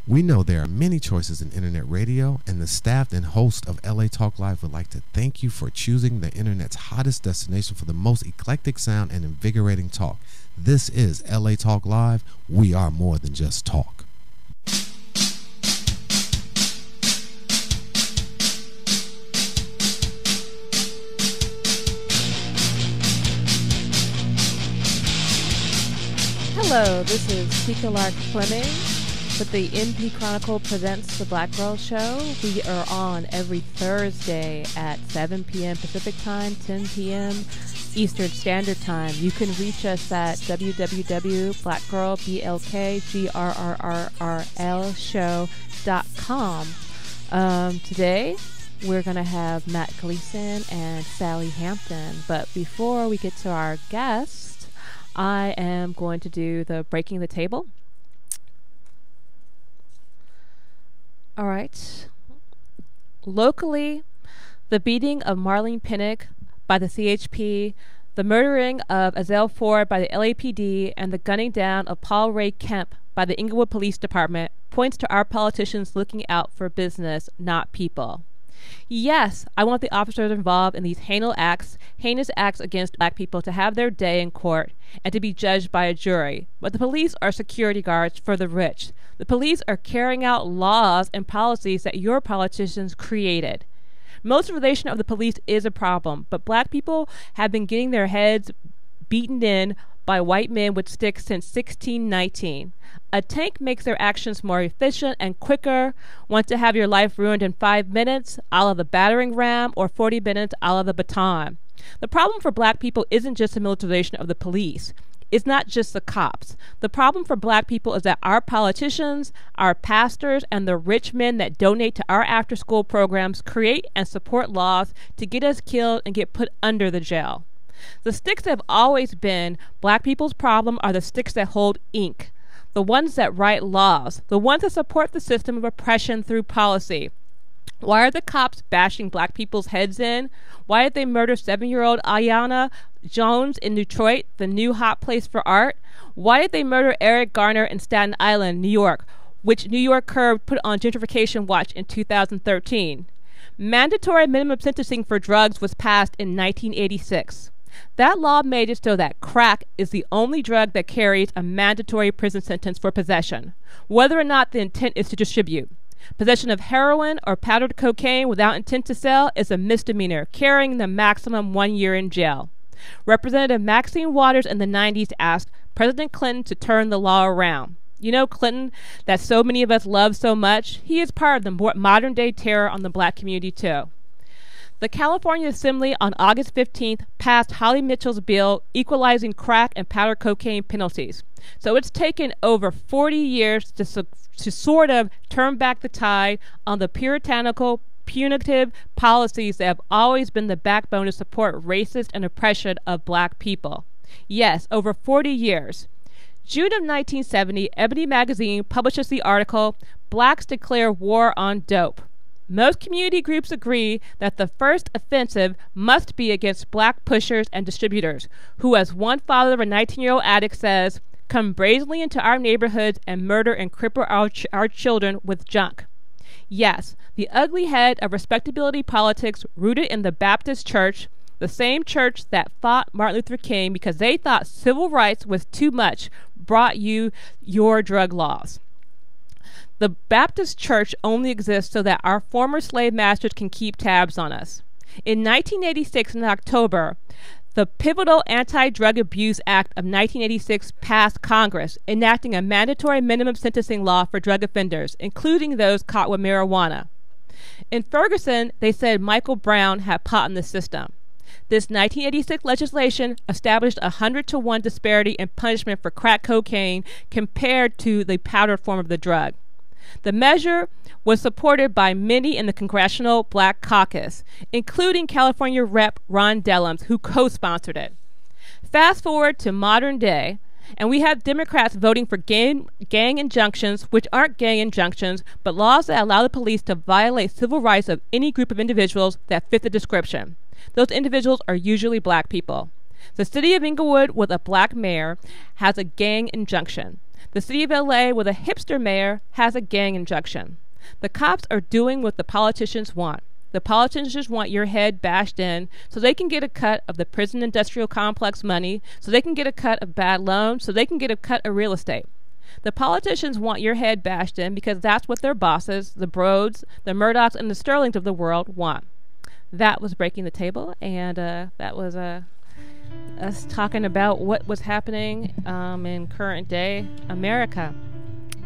We know there are many choices in internet radio, and the staff and host of LA Talk Live would like to thank you for choosing the internet's hottest destination for the most eclectic sound and invigorating talk. This is LA Talk Live. We are more than just talk. Hello, this is Tika Lark Fleming with the MP Chronicle presents the Black Grrrl Show. We are on every Thursday at 7 p.m. Pacific Time, 10 p.m. Eastern Standard Time. You can reach us at www.blackgrrrl.com. Today, we're going to have Matt Gleason and Sally Hampton. But before we get to our guest, I am going to do the Breaking the Table. All right. Locally, the beating of Marlene Pinnock by the CHP, the murdering of Azelle Ford by the LAPD, and the gunning down of Paul Ray Kemp by the Inglewood Police Department points to our politicians looking out for business, not people. Yes, I want the officers involved in these heinous acts against black people to have their day in court and to be judged by a jury. But the police are security guards for the rich. The police are carrying out laws and policies that your politicians created. Militarization of the police is a problem, but black people have been getting their heads beaten in by white men with sticks since 1619. A tank makes their actions more efficient and quicker. Want to have your life ruined in 5 minutes, a la the battering ram, or 40 minutes, a la the baton. The problem for black people isn't just the militarization of the police. It's not just the cops. The problem for black people is that our politicians, our pastors, and the rich men that donate to our after-school programs create and support laws to get us killed and get put under the jail. The sticks that have always been black people's problem are the sticks that hold ink, the ones that write laws, the ones that support the system of oppression through policy. Why are the cops bashing black people's heads in? Why did they murder 7-year-old Aiyana Jones in Detroit, the new hot place for art? Why did they murder Eric Garner in Staten Island, New York, which New York Curb put on gentrification watch in 2013? Mandatory minimum sentencing for drugs was passed in 1986. That law made it so that crack is the only drug that carries a mandatory prison sentence for possession, whether or not the intent is to distribute. Possession of heroin or powdered cocaine without intent to sell is a misdemeanor, carrying the maximum 1 year in jail. Representative Maxine Waters in the 90s asked President Clinton to turn the law around. You know Clinton, that so many of us love so much? He is part of the modern-day terror on the black community, too. The California Assembly on August 15th passed Holly Mitchell's bill equalizing crack and powder cocaine penalties. So it's taken over 40 years to sort of turn back the tide on the puritanical, punitive policies that have always been the backbone to support racist and oppression of black people. Yes, over 40 years. June of 1970, Ebony magazine publishes the article, "Blacks Declare War on Dope." Most community groups agree that the first offensive must be against black pushers and distributors, who, as one father of a 19-year-old addict says, come brazenly into our neighborhoods and murder and cripple our children with junk. Yes, the ugly head of respectability politics rooted in the Baptist Church, the same church that fought Martin Luther King because they thought civil rights was too much, brought you your drug laws. The Baptist Church only exists so that our former slave masters can keep tabs on us. In 1986, in October, the pivotal Anti-Drug Abuse Act of 1986 passed Congress, enacting a mandatory minimum sentencing law for drug offenders, including those caught with marijuana. In Ferguson, they said Michael Brown had pot in the system. This 1986 legislation established a 100-to-1 disparity in punishment for crack cocaine compared to the powdered form of the drug. The measure was supported by many in the Congressional Black Caucus, including California Rep. Ron Dellums, who co-sponsored it. Fast forward to modern day, and we have Democrats voting for gang injunctions, which aren't gang injunctions, but laws that allow the police to violate civil rights of any group of individuals that fit the description. Those individuals are usually black people. The city of Inglewood, with a black mayor, has a gang injunction. The city of LA, with a hipster mayor, has a gang injunction. The cops are doing what the politicians want. The politicians want your head bashed in so they can get a cut of the prison industrial complex money, so they can get a cut of bad loans, so they can get a cut of real estate. The politicians want your head bashed in because that's what their bosses, the Broads, the Murdochs, and the Sterlings of the world want. That was Breaking the Table, and that was us talking about what was happening in current day America.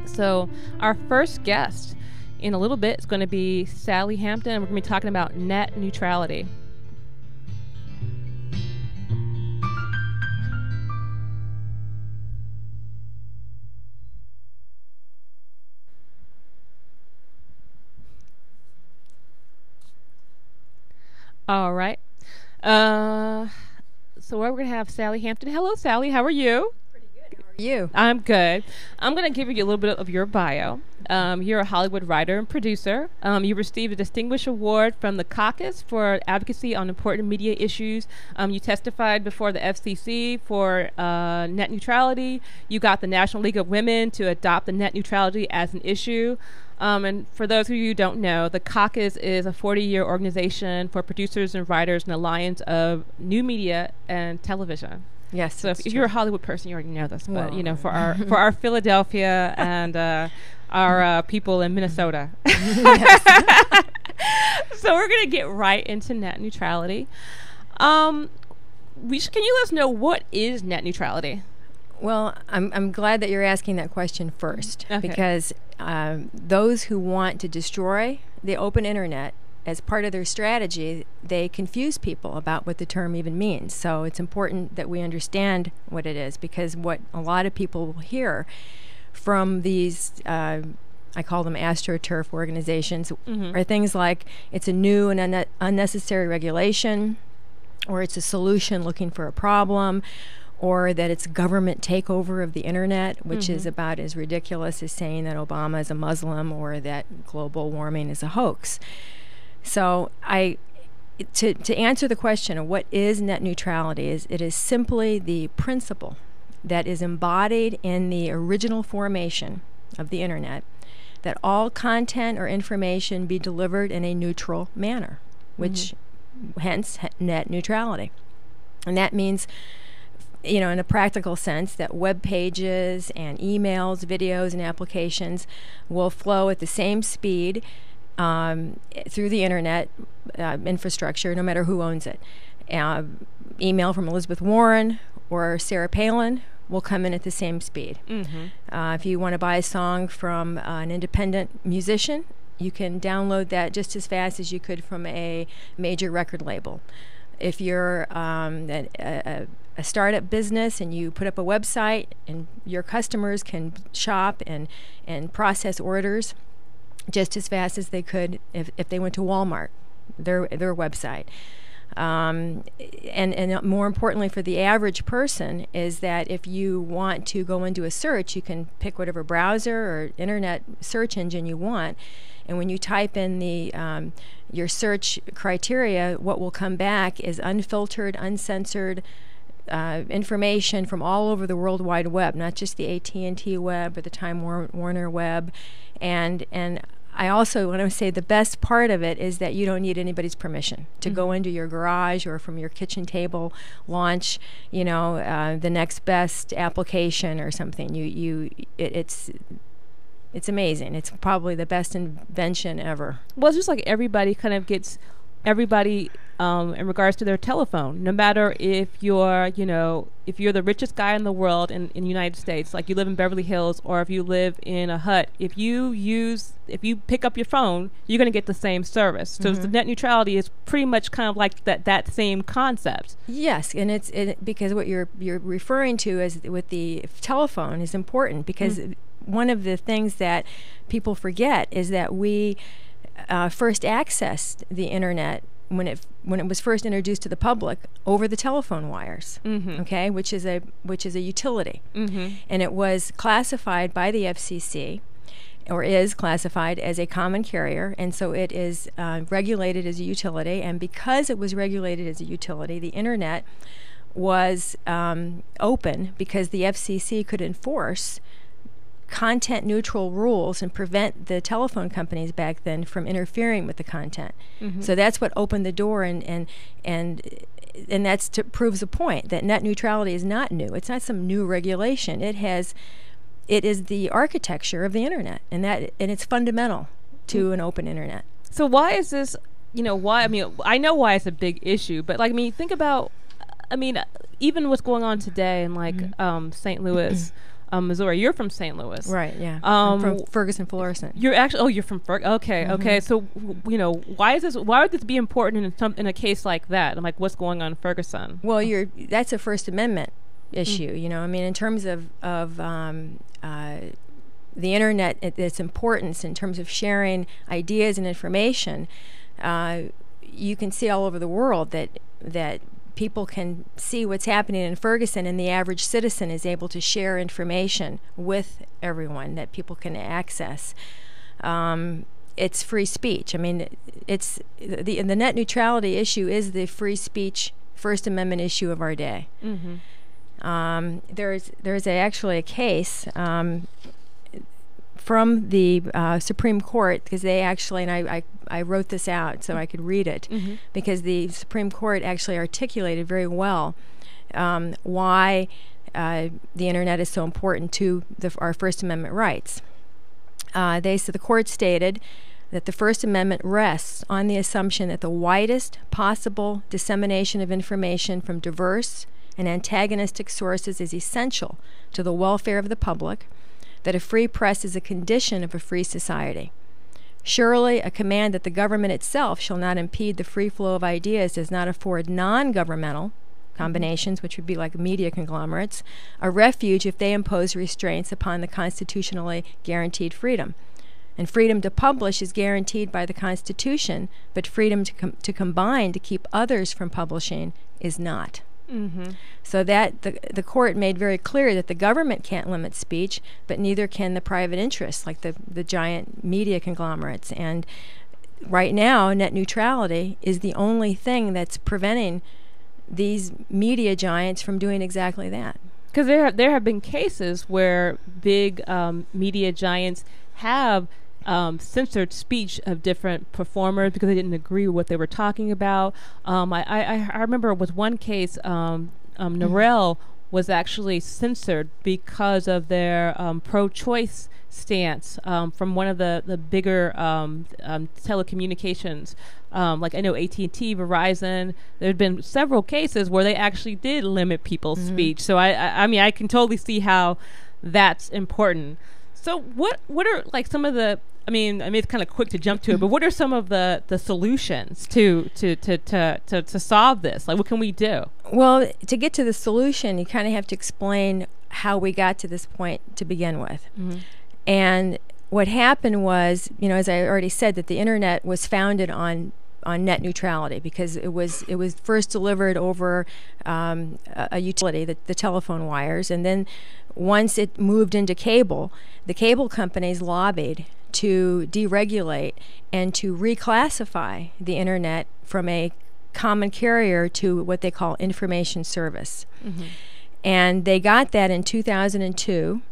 So our first guest in a little bit is going to be Sally Hampton, and we're going to be talking about net neutrality. All right. So we're going to have Sally Hampton. Hello, Sally. How are you? Pretty good. How are you? I'm good. I'm going to give you a little bit of your bio. You're a Hollywood writer and producer. You received a distinguished award from the Caucus for advocacy on important media issues. You testified before the FCC for net neutrality. You got the National League of Women to adopt the net neutrality as an issue. And for those of you who don't know, the Caucus is a 40-year organization for producers and writers, an alliance of new media and television. Yes. So if you're a Hollywood person, you already know this. But you know, for our Philadelphia and our people in Minnesota. So we're gonna get right into net neutrality. Can you let us know what is net neutrality? Well, I'm glad that you're asking that question first, because those who want to destroy the open internet as part of their strategy, they confuse people about what the term even means. So it's important that we understand what it is, because what a lot of people will hear from these, I call them AstroTurf organizations, are things like it's a new and unnecessary regulation, or it's a solution looking for a problem, or that it's government takeover of the internet, which is about as ridiculous as saying that Obama is a Muslim or that global warming is a hoax. So to answer the question of what is net neutrality, it is simply the principle that is embodied in the original formation of the internet, that all content or information be delivered in a neutral manner, which hence net neutrality. And that means, you know, in a practical sense, that web pages and emails, videos, and applications will flow at the same speed through the internet infrastructure, no matter who owns it. Email from Elizabeth Warren or Sarah Palin will come in at the same speed. If you want to buy a song from an independent musician, you can download that just as fast as you could from a major record label. If you're a startup business and you put up a website and your customers can shop and process orders just as fast as they could if they went to Walmart, their website. And more importantly for the average person is that if you want to go into a search, you can pick whatever browser or internet search engine you want, and when you type in the your search criteria, what will come back is unfiltered, uncensored information from all over the World Wide Web, not just the AT&T web or the Time Warner web. And I also want to say the best part of it is that you don't need anybody's permission to go into your garage or from your kitchen table, launch, you know, the next best application or something. It's amazing. It's probably the best invention ever. Well, it's just like everybody kind of gets everybody in regards to their telephone, no matter if you're, you know, if you're the richest guy in the world in the United States, like you live in Beverly Hills, or if you live in a hut, if you pick up your phone, you're going to get the same service. So the net neutrality is pretty much kind of like that same concept. Yes, and it's because what you're referring to as with the telephone is important, because one of the things that people forget is that we first accessed the internet when it was first introduced to the public over the telephone wires, okay, which is a utility, and it was classified by the FCC, or is classified as a common carrier, and so it is regulated as a utility. And because it was regulated as a utility, the internet was open because the FCC could enforce content neutral rules and prevent the telephone companies back then from interfering with the content. So that's what opened the door, and that's proves the point that net neutrality is not new. It's not some new regulation. It is the architecture of the internet, and it's fundamental to an open internet. So why is this, why, I know why it's a big issue, but think about, even what's going on today in St. Louis, Missouri. You're from St. Louis. Right, yeah. I'm from Ferguson, Florissant. You're actually, you're from Ferguson. Okay. So, why would this be important in a case like that? What's going on in Ferguson? Well, that's a First Amendment issue, in terms of the internet, its importance in terms of sharing ideas and information. You can see all over the world that people can see what's happening in Ferguson, and the average citizen is able to share information with everyone that people can access. It's free speech. It's the net neutrality issue is the free speech First Amendment issue of our day. There's actually a case from the Supreme Court, because they actually, and I wrote this out so I could read it, because the Supreme Court actually articulated very well why the internet is so important to our First Amendment rights. The court stated that the First Amendment rests on the assumption that the widest possible dissemination of information from diverse and antagonistic sources is essential to the welfare of the public, that a free press is a condition of a free society. Surely a command that the government itself shall not impede the free flow of ideas does not afford non-governmental combinations, which would be like media conglomerates, a refuge if they impose restraints upon the constitutionally guaranteed freedom. And freedom to publish is guaranteed by the Constitution, but freedom to combine to keep others from publishing is not. So that the court made very clear that the government can't limit speech, but neither can the private interests, like the giant media conglomerates. And right now, net neutrality is the only thing that's preventing these media giants from doing exactly that. Because there have been cases where big media giants have censored speech of different performers because they didn't agree with what they were talking about. I remember with one case, Grrrl was actually censored because of their pro-choice stance from one of the bigger telecommunications. Like I know AT&T, Verizon. There have been several cases where they actually did limit people's speech. So I can totally see how that's important. So what are like some of the it's kind of quick to jump to it, but what are some of the solutions to solve this? Like, what can we do? Well, to get to the solution, you kind of have to explain how we got to this point to begin with. And what happened was, as I already said, that the internet was founded on net neutrality, because it was first delivered over a utility, the telephone wires, and then once it moved into cable, the cable companies lobbied to deregulate and to reclassify the internet from a common carrier to what they call information service. And they got that in 2002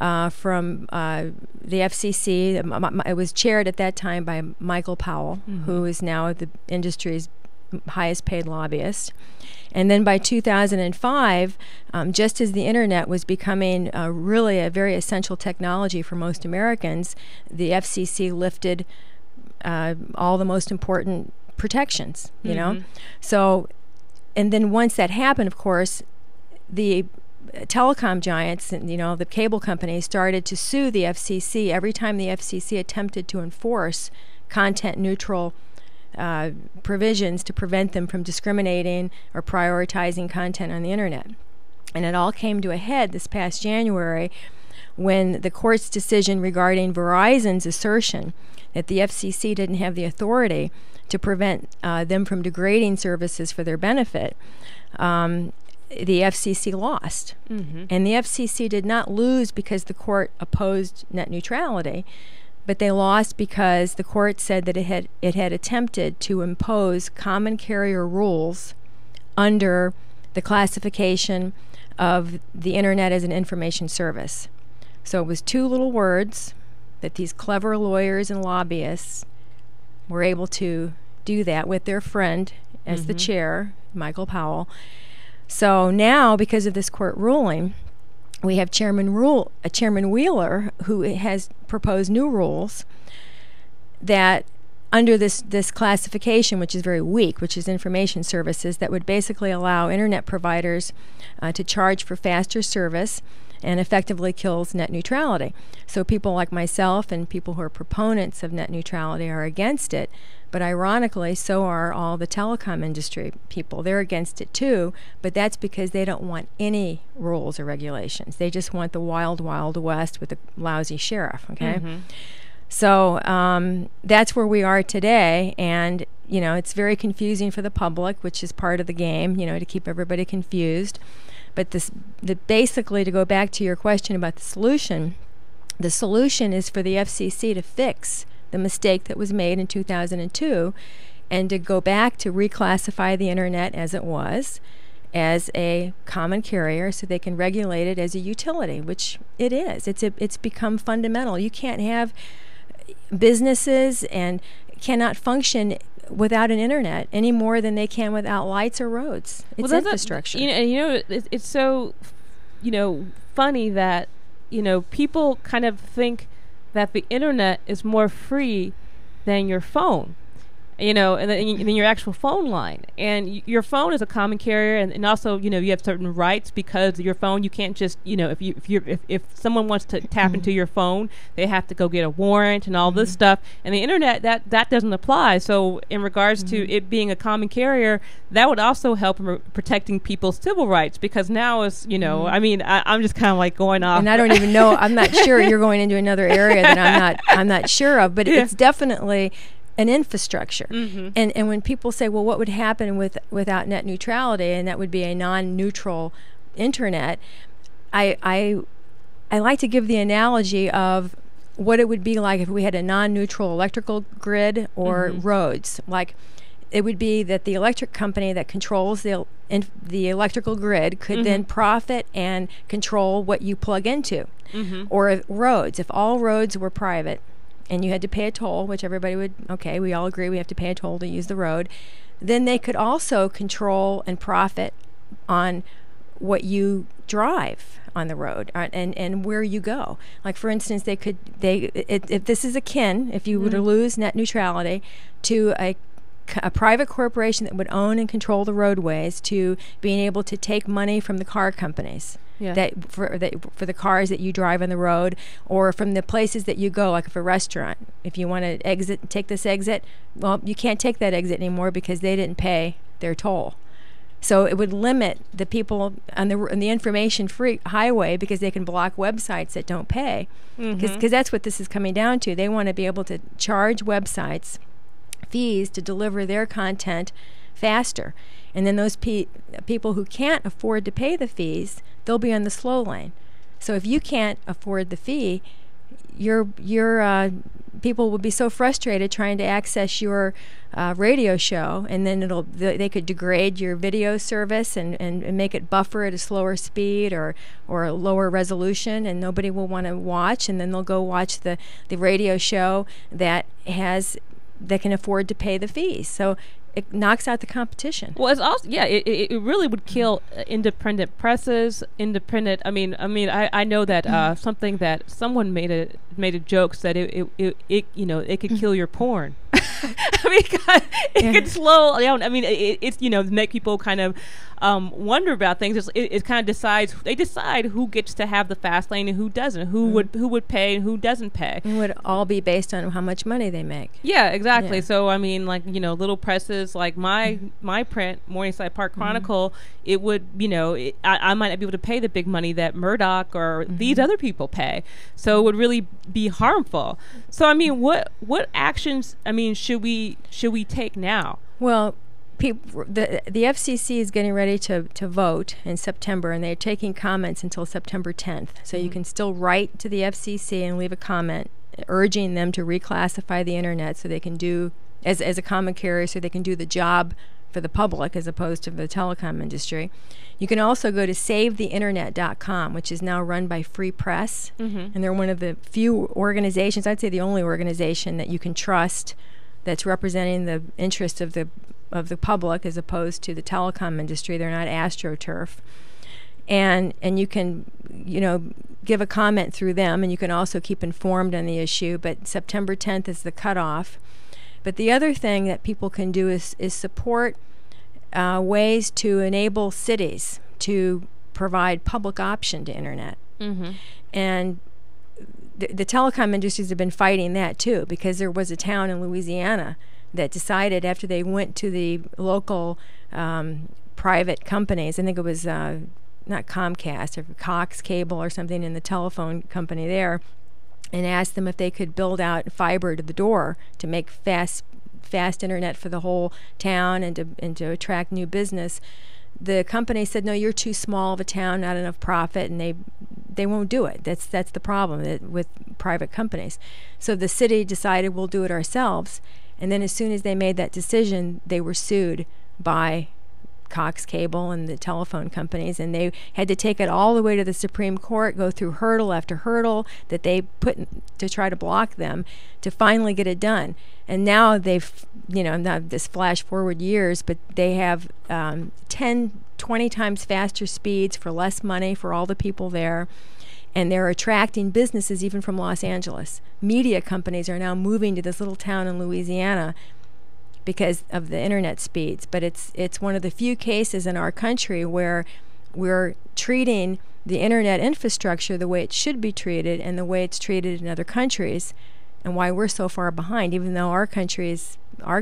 from the FCC. It was chaired at that time by Michael Powell, who is now the industry's highest paid lobbyist. And then by 2005, just as the internet was becoming really a very essential technology for most Americans, the FCC lifted all the most important protections, you know? So, and then once that happened, of course, the telecom giants and, the cable companies started to sue the FCC every time the FCC attempted to enforce content neutral provisions to prevent them from discriminating or prioritizing content on the internet. And it all came to a head this past January when the court's decision regarding Verizon's assertion that the FCC didn't have the authority to prevent them from degrading services for their benefit, the FCC lost. And the FCC did not lose because the court opposed net neutrality, but they lost because the court said that it had attempted to impose common carrier rules under the classification of the internet as an information service. So it was 2 little words that these clever lawyers and lobbyists were able to do that with their friend as the chair, Michael Powell. So now, because of this court ruling, we have Chairman Wheeler, who has proposed new rules that under this classification, which is very weak, which is information services, that would basically allow internet providers to charge for faster service and effectively kills net neutrality. So people like myself and people who are proponents of net neutrality are against it, but ironically, so are all the telecom industry people. They're against it too, but that's because they don't want any rules or regulations. They just want the wild, wild west with a lousy sheriff, okay? So that's where we are today, and it's very confusing for the public, which is part of the game, to keep everybody confused. But basically, to go back to your question about the solution is for the FCC to fix the mistake that was made in 2002 and to go back to reclassify the internet as it was, as a common carrier, so they can regulate it as a utility, which it is. It's become fundamental. You can't have businesses and cannot function without an internet any more than they can without lights or roads. It's infrastructure. It's so, funny that, people kind of think that the internet is more free than your phone. And then your actual phone line. And your phone is a common carrier, and also, you have certain rights because your phone, you can't just, if someone wants to tap into your phone, they have to go get a warrant and all this stuff. And the internet, that doesn't apply. So in regards to it being a common carrier, that would also help in protecting people's civil rights, because now it's, I'm just kind of like going off. And I don't even know, I'm not sure, you're going into another area that I'm not sure of, but it's definitely an infrastructure. And when people say, well, what would happen without net neutrality, and that would be a non-neutral internet, I like to give the analogy of what it would be like if we had a non-neutral electrical grid or roads. Like, it would be that the electric company that controls the electrical grid could then profit and control what you plug into. Or roads, if all roads were private and you had to pay a toll, which everybody would, okay, we all agree we have to pay a toll to use the road, then they could also control and profit on what you drive on the road and where you go. Like, for instance, if this is akin, if you were to lose net neutrality, to a private corporation that would own and control the roadways, to being able to take money from the car companies for the cars that you drive on the road, or from the places that you go, like if a restaurant, if you want to take this exit, well, you can't take that exit anymore because they didn't pay their toll. So it would limit the people on the information-free highway, because they can block websites that don't pay. Because that's what this is coming down to. They want to be able to charge websites fees to deliver their content faster. And then those people who can't afford to pay the fees, they'll be on the slow lane. So if you can't afford the fee, your people will be so frustrated trying to access your radio show, and then they could degrade your video service and make it buffer at a slower speed or a lower resolution, and nobody will want to watch, and then they'll go watch the radio show that can afford to pay the fees. So it knocks out the competition. Well, it's also, it really would kill independent presses, independent. I know that something that someone made a joke said it could kill your porn. It could slow down. It's make people kind of wonder about things. It kind of they decide who gets to have the fast lane and who doesn't, who would pay and who doesn't pay. It would all be based on how much money they make. Yeah, exactly. Yeah. So little presses like my print, Morningside Park Chronicle, it would I might not be able to pay the big money that Murdoch or these other people pay. So it would really be harmful. So what actions should we take now? Well, the FCC is getting ready to vote in September, and they're taking comments until September 10th. So you can still write to the FCC and leave a comment urging them to reclassify the internet so they can do, as a common carrier, so they can do the job for the public as opposed to the telecom industry. You can also go to SaveTheInternet.com, which is now run by Free Press, and they're one of the few organizations, I'd say the only organization that you can trust that's representing the interests of the public as opposed to the telecom industry. They're not AstroTurf. And you can, give a comment through them, and you can also keep informed on the issue. But September 10th is the cutoff. But the other thing that people can do is support ways to enable cities to provide public option to internet. And the telecom industries have been fighting that too, because there was a town in Louisiana that decided after they went to the local private companies, I think it was not Comcast or Cox Cable or something in the telephone company there, and asked them if they could build out fiber to the door to make fast internet for the whole town and to attract new business. The company said, no, you're too small of a town, not enough profit, and they won't do it. That's the problem with private companies. So the city decided we'll do it ourselves, and then as soon as they made that decision, they were sued by Cox Cable and the telephone companies, and they had to take it all the way to the Supreme Court, go through hurdle after hurdle that they put to try to block them to finally get it done. And now they've, not this flash forward years, but they have 10, 20 times faster speeds for less money for all the people there. And they're attracting businesses even from Los Angeles. Media companies are now moving to this little town in Louisiana because of the internet speeds. But it's one of the few cases in our country where we're treating the internet infrastructure the way it should be treated and the way it's treated in other countries, and why we're so far behind, even though our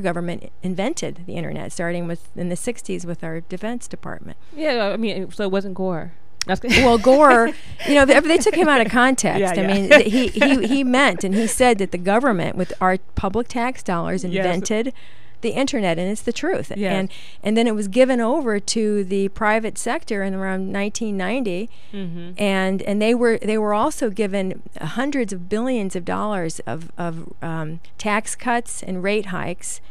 government invented the internet, starting in the 60s with our Defense Department. Yeah, I mean, so it wasn't Gore. Well, Gore, they took him out of context. I mean, he meant, and he said that the government, with our public tax dollars, invented the internet, and it's the truth. Yes. And then it was given over to the private sector in around 1990, and they were also given hundreds of billions of dollars of tax cuts and rate hikes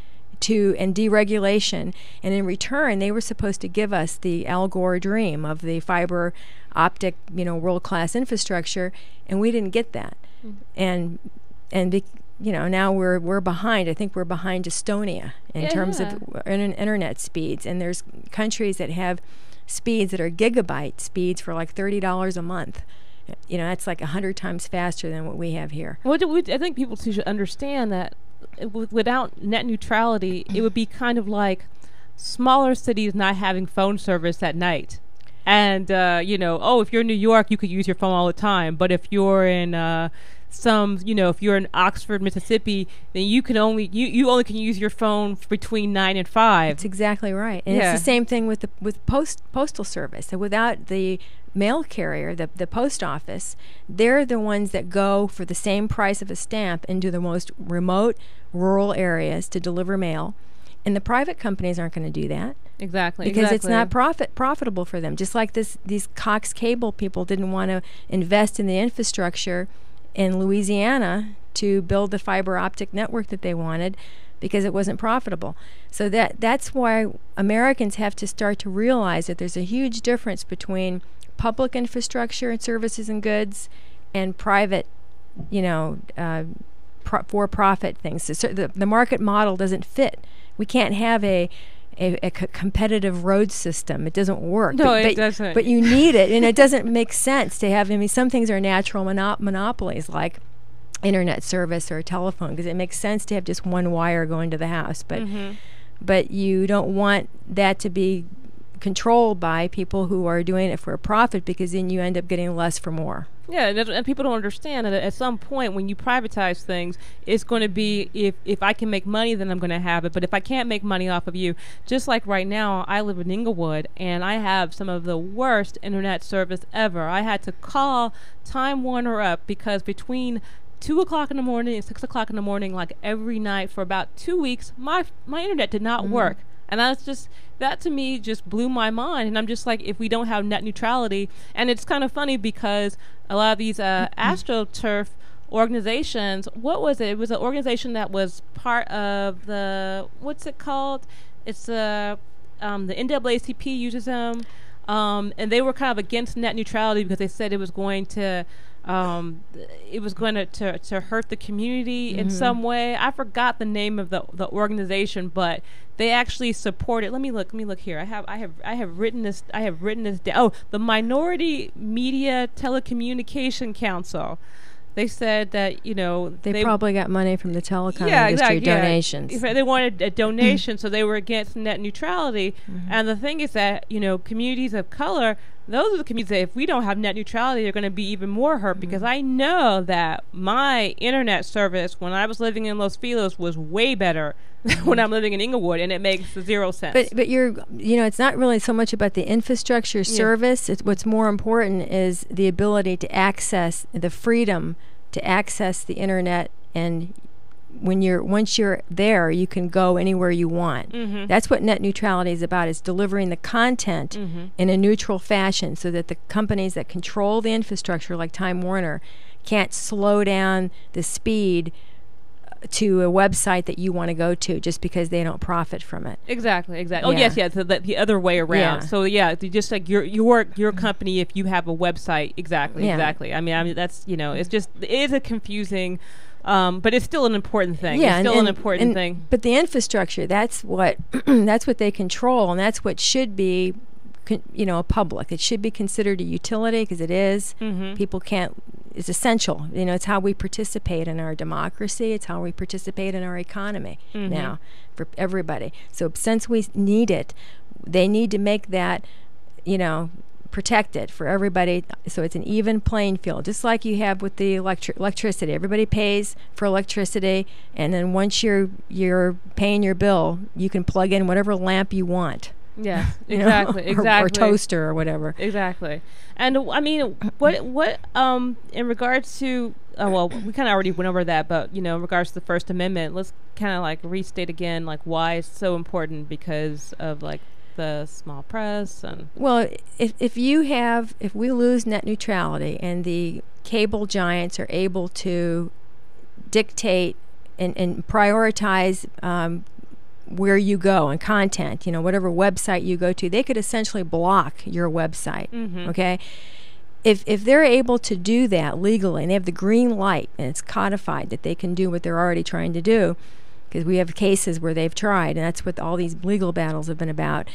and deregulation, and in return they were supposed to give us the Al Gore dream of the fiber optic, world-class infrastructure, and we didn't get that. Now we're behind. I think we're behind Estonia in terms of internet speeds, and there's countries that have speeds that are gigabyte speeds for like $30 a month. That's like 100 times faster than what we have here. Well, I think people should understand that without net neutrality, it would be kind of like smaller cities not having phone service at night. And, if you're in New York, you could use your phone all the time. But if you're in if you're in Oxford, Mississippi, then you only can use your phone between 9 and 5. That's exactly right. And it's the same thing with postal service. So without the mail carrier, the post office, they're the ones that go for the same price of a stamp into the most remote rural areas to deliver mail. And the private companies aren't going to do that. Exactly. Because it's not profitable for them. Just like these Cox Cable people didn't want to invest in the infrastructure in Louisiana to build the fiber optic network that they wanted, because it wasn't profitable. So that's why Americans have to start to realize that there's a huge difference between public infrastructure and services and goods and private, for-profit things. So the market model doesn't fit. We can't have a competitive road system. It doesn't work. No, it doesn't. But you need it, and it doesn't make sense to have. Some things are natural monopolies, like internet service or telephone, because it makes sense to have just one wire going to the house. But you don't want that to be controlled by people who are doing it for a profit, because then you end up getting less for more. Yeah, and people don't understand that at some point when you privatize things, it's going to be, if I can make money, then I'm going to have it. But if I can't make money off of you, just like right now, I live in Inglewood, and I have some of the worst internet service ever. I had to call Time Warner up because between 2 o'clock in the morning and 6 o'clock in the morning, like every night for about 2 weeks, my internet did not work. And that to me just blew my mind. And I'm just like, if we don't have net neutrality, and it's kind of funny because a lot of these AstroTurf organizations, what was it? It was an organization that was part of what's it called? It's the NAACP uses them, and they were kind of against net neutrality because they said it was going to to hurt the community in some way. I forgot the name of the organization, but they actually support it. Let me look here. I have written this down. Oh, the Minority Media Telecommunication Council. They said that, they probably got money from the telecom industry donations. Yeah. They wanted a donation, so they were against net neutrality. And the thing is that, communities of color, those are the communities that if we don't have net neutrality, they're going to be even more hurt, because I know that my internet service when I was living in Los Feliz was way better than when I'm living in Inglewood, and it makes zero sense. But it's not really so much about the infrastructure service. What's more important is the ability to access, the freedom to access the internet, and once you're there, you can go anywhere you want. That's what net neutrality is about, is delivering the content in a neutral fashion so that the companies that control the infrastructure, like Time Warner, can't slow down the speed to a website that you want to go to just because they don't profit from it. Exactly. Oh, yes. So the other way around. So just like your company, if you have a website, exactly. I mean that's it's just, it is a confusing. But it's still an important thing. Yeah, it's still an important thing. But the infrastructure, that's what that's what they control, and that's what should be, public. It should be considered a utility, because it is. People can't. It's essential. It's how we participate in our democracy. It's how we participate in our economy now for everybody. So since we need it, they need to make that, protected for everybody, so it's an even playing field, just like you have with the electricity. Everybody pays for electricity, and then once you're paying your bill, you can plug in whatever lamp you want. Yeah, exactly. Or toaster or whatever. Exactly. And I mean, what in regards to we kind of already went over that, but in regards to the First Amendment, let's kind of like restate again, like why it's so important, because of like the small press. And if we lose net neutrality and the cable giants are able to dictate and prioritize where you go and content, whatever website you go to, they could essentially block your website. Okay, if they're able to do that legally and they have the green light and it's codified that they can do what they're already trying to do, because we have cases where they've tried, and that's what all these legal battles have been about.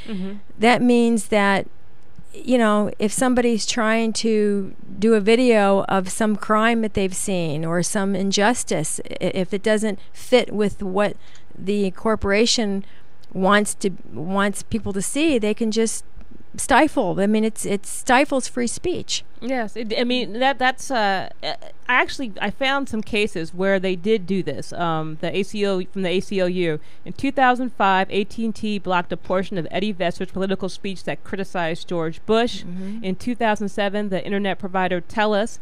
That means that, if somebody's trying to do a video of some crime that they've seen or some injustice, if it doesn't fit with what the corporation wants people to see, they can just stifle. I mean, it stifles free speech. Yes, that's. I found some cases where they did do this. The ACLU, from the ACLU in 2005, AT&T blocked a portion of Eddie Vesser's political speech that criticized George Bush. In 2007, the internet provider TELUS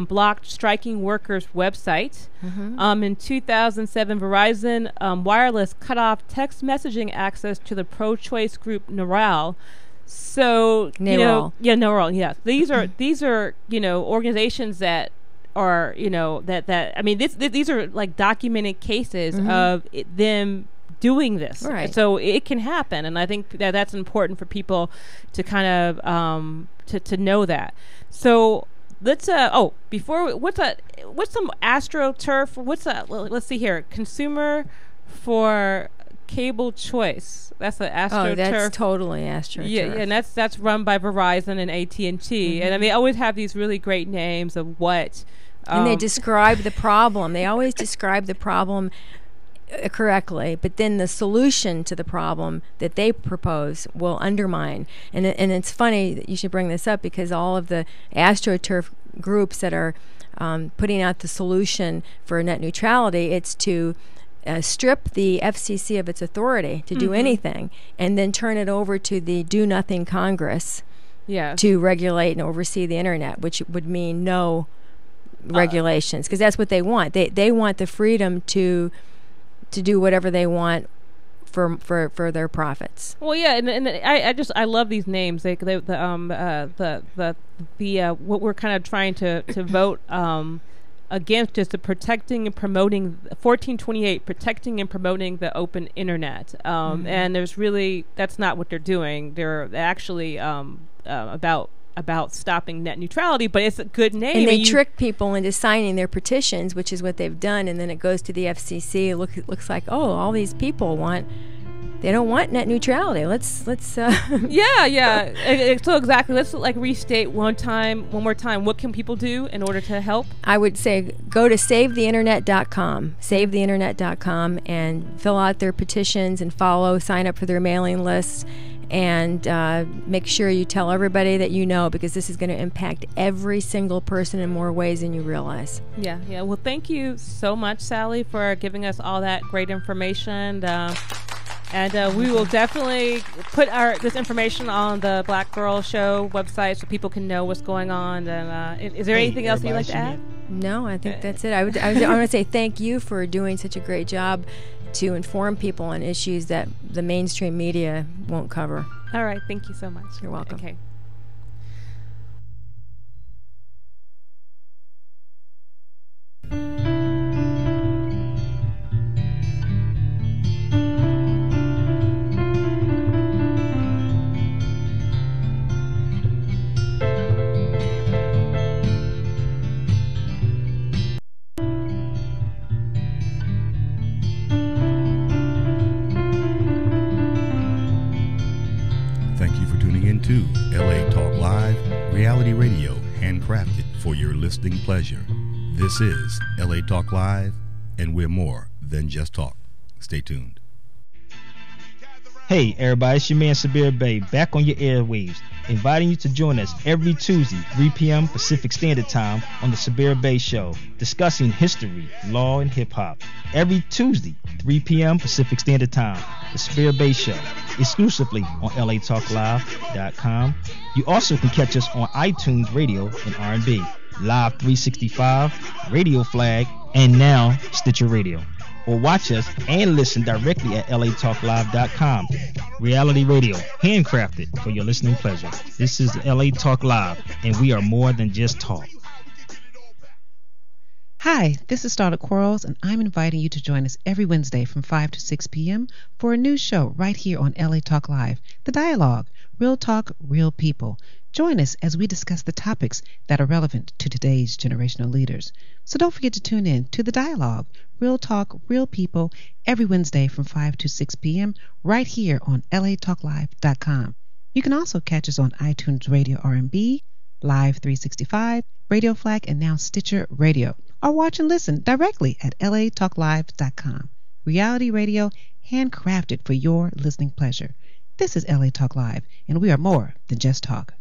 blocked striking workers' websites. In 2007, Verizon Wireless cut off text messaging access to the pro-choice group Grrrl. So Grrrl, yeah. These are organizations that are that I mean these are like documented cases of them doing this. Right. So it can happen, and I think that's important for people to kind of to know that. So let's what's some AstroTurf? What's that? Let's see here. Consumer for Cable Choice. That's the AstroTurf. Oh, that's totally AstroTurf. Yeah, and that's run by Verizon and AT&T. And I mean, they always have these really great names of what. And they describe the problem. They always describe the problem correctly, but then the solution to the problem that they propose will undermine. And it's funny that you should bring this up, because all of the AstroTurf groups that are putting out the solution for net neutrality, it's to strip the FCC of its authority to do anything, and then turn it over to the do-nothing Congress to regulate and oversee the internet, which would mean no regulations, because that's what they want. They want the freedom to do whatever they want for their profits. Well, yeah, and I love these names. What we're kind of trying to vote against just the protecting and promoting 1428, protecting and promoting the open internet. And there's really, that's not what they're doing. They're actually about stopping net neutrality, but it's a good name. And they trick people into signing their petitions, which is what they've done, and then it goes to the FCC. It looks like, oh, all these people they don't want net neutrality. Let's yeah. So exactly. Let's restate one more time. What can people do in order to help? I would say go to savetheinternet.com, and fill out their petitions and sign up for their mailing lists, and make sure you tell everybody that you know, because this is going to impact every single person in more ways than you realize. Yeah. Well, thank you so much, Sally, for giving us all that great information. And we will definitely put this information on the Black Grrrl Show website so people can know what's going on. And is there anything else you'd like to add? No, I think that's it. I want to say thank you for doing such a great job to inform people on issues that the mainstream media won't cover. All right. Thank you so much. You're welcome. Okay. To LA Talk Live, reality radio handcrafted for your listening pleasure. This is LA Talk Live, and we're more than just talk. Stay tuned. Hey everybody, it's your man Sabir Bey, back on your airwaves, inviting you to join us every Tuesday, 3 p.m. Pacific Standard Time on the Sabir Bey Show, discussing history, law, and hip-hop. Every Tuesday, 3 p.m. Pacific Standard Time, the Sabir Bey Show, exclusively on latalklive.com. You also can catch us on iTunes Radio and R&B, Live 365, Radio Flag, and now Stitcher Radio. Or watch us and listen directly at latalklive.com. Reality radio, handcrafted for your listening pleasure. This is LA Talk Live, and we are more than just talk. Hi, this is Starlet Quarles, and I'm inviting you to join us every Wednesday from 5 to 6 p.m. for a new show right here on LA Talk Live, The Dialogue, Real Talk, Real People. Join us as we discuss the topics that are relevant to today's generational leaders. So don't forget to tune in to The Dialogue, Real Talk, Real People, every Wednesday from 5 to 6 p.m. right here on latalklive.com. You can also catch us on iTunes Radio R&B, Live 365, Radio Flag, and now Stitcher Radio. Or watch and listen directly at latalklive.com. Reality radio handcrafted for your listening pleasure. This is LA Talk Live, and we are more than just talk.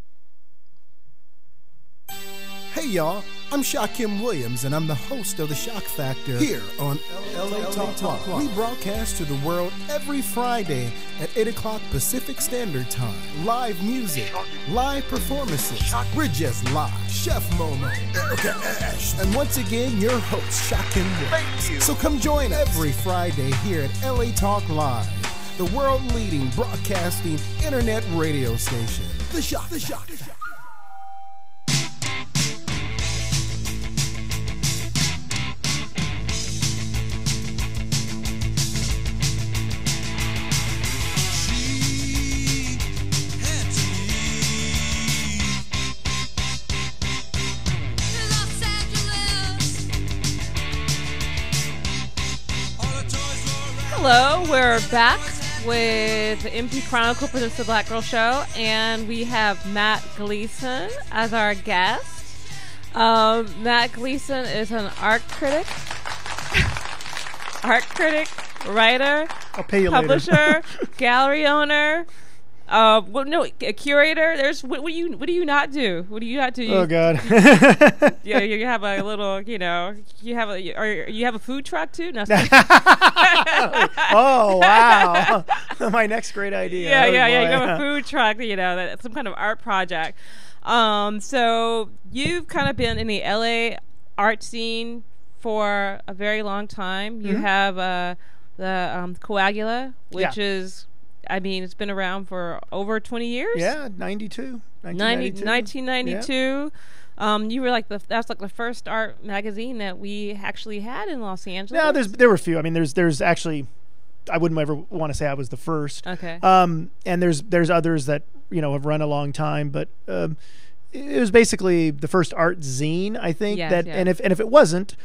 Hey y'all, I'm Shaquem Williams, and I'm the host of The Shock Factor here on LA Talk. We broadcast to the world every Friday at 8 o'clock Pacific Standard Time. Live music, live performances. We're just live. Chef Momo, Erica Ash, and once again, your host, Shaquem Williams. Thank you. So come join every Friday here at LA Talk Live, the world-leading broadcasting internet radio station. The Shock. Hello, we're back with the MP Chronicle presents the Black Grrrl Show, and we have Matt Gleason as our guest. Matt Gleason is an art critic, writer, publisher, gallery owner. A curator. What do you not do? What do you not do? Oh God. You have a little. You have a food truck too. No. Oh wow! My next great idea. Yeah. You have a food truck. That's some kind of art project. So you've kind of been in the LA art scene for a very long time. You have the Coagula, which is. I mean, it's been around for over 20 years. Yeah, 1992. You were like that's like the first art magazine that we actually had in Los Angeles. No, there were a few. I mean, there's actually, I wouldn't ever want to say I was the first. Okay. And there's others that have run a long time, but it was basically the first art zine, I think. Yes, and if it wasn't,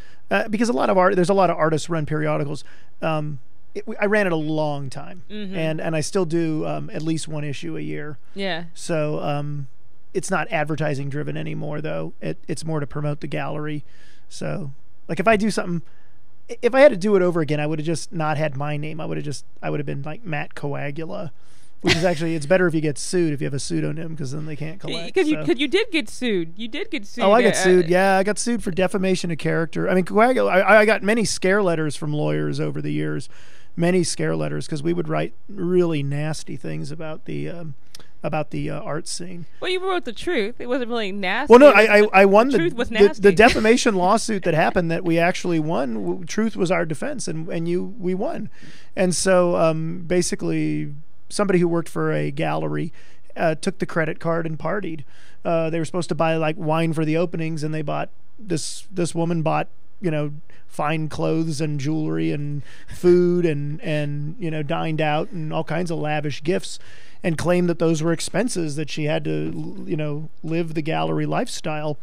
because there's a lot of artists run periodicals. I ran it a long time, and I still do at least one issue a year. Yeah. So it's not advertising driven anymore, though. It's more to promote the gallery. So, like, if I do something, if I had to do it over again, I would have just not had my name. I would have been like Matt Coagula, which is actually, it's better if you get sued if you have a pseudonym, because then they can't collect. Because you did get sued. You did get sued. Oh, I got sued. Yeah, I got sued for defamation of character. I mean, Coagula. I got many scare letters from lawyers over the years. Many scare letters, because we would write really nasty things about the art scene. Well, you wrote the truth. It wasn't really nasty. Well, no, I won the truth was nasty. The defamation lawsuit that happened that we actually won. Truth was our defense, and we won. And so basically, somebody who worked for a gallery took the credit card and partied. They were supposed to buy like wine for the openings, and they bought this woman bought fine clothes and jewelry and food and dined out and all kinds of lavish gifts, and claimed that those were expenses, that she had to live the gallery lifestyle.